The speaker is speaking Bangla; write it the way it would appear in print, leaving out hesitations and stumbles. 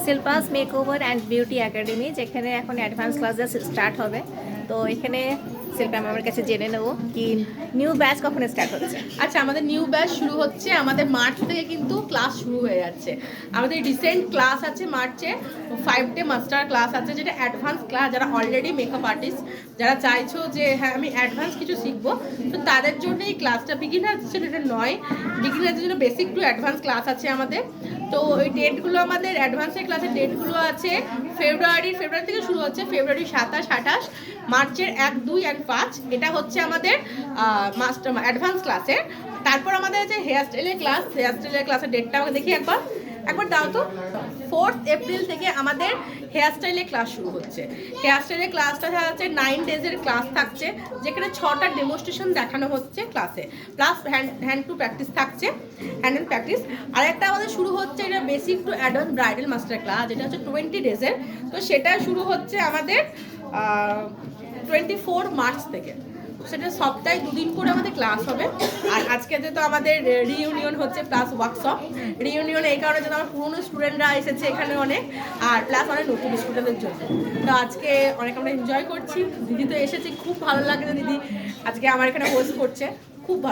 Shilpa's makeover and beauty academy, যেখানে এখন অ্যাডভান্স ক্লাসেস স্টার্ট হবে। তো এখানে শিল্পা ম্যামের কাছে জেনে নেব কি নিউ ব্যাচ কখন স্টার্ট হচ্ছে। আচ্ছা, আমাদের নিউ ব্যাচ শুরু হচ্ছে আমাদের মার্চ থেকে, কিন্তু ক্লাস শুরু হয়ে যাচ্ছে। আমাদের রিসেন্ট ক্লাস আছে মার্চে 5 ডে মাস্টার ক্লাস আছে, যেটা অ্যাডভান্স ক্লাস। যারা অলরেডি মেকআপ আর্টিস্ট, যারা চাইছো যে হ্যাঁ আমি অ্যাডভান্স কিছু শিখবো, তো তাদের জন্য এই ক্লাসটা বিগিনারদের জন্য এটা নয়, বিগিনারদের জন্য বেসিক টু অ্যাডভান্স ক্লাস আছে আমাদের। তো ওই ডেটগুলো আমাদের অ্যাডভান্সের ক্লাসের ডেটগুলো আছে ফেব্রুয়ারি থেকে শুরু হচ্ছে, ফেব্রুয়ারি 27, 28, মার্চের 1, 2 and 5। এটা হচ্ছে আমাদের মাস্টার অ্যাডভান্স ক্লাসের। তারপর আমাদের আছে হেয়ার স্টাইলের ক্লাস। হেয়ার স্টাইলের ক্লাসের ডেটটা আমাকে দেখি একবার দাও তো। 4 এপ্রিল থেকে আমাদের হেয়ার স্টাইলের ক্লাস শুরু হচ্ছে। হেয়ার স্টাইলের ক্লাসটা হচ্ছে 9 ডেজের ক্লাস থাকছে, যেখানে 6টা ডেমনস্ট্রেশন দেখানো হচ্ছে ক্লাসে, প্লাস হ্যান্ড টু প্র্যাকটিস থাকছে, হ্যান্ড অ্যান্ড প্র্যাকটিস। আর একটা আমাদের শুরু হচ্ছে এটা basic to advance bridal master class, যেটা হচ্ছে 20 ডেজের। তো সেটা শুরু হচ্ছে আমাদের 24 মার্চ থেকে। সেটা সপ্তাহে 2 দিন করে আমাদের ক্লাস হবে। আর আজকে তো আমাদের রিইউনিয়ন হচ্ছে প্লাস ওয়ার্কশপ। রিইউনিয়ন এই কারণে যেন আমার পুরনো স্টুডেন্টরা এসেছে এখানে অনেক, আর প্লাস অনেক নতুন স্টুডেন্টদের জন্য। তো আজকে অনেক আমরা এনজয় করছি। দিদি তো এসেছে, খুব ভালো লাগে যে দিদি আজকে আমার এখানে হোস্ট করছে, খুব ভালো।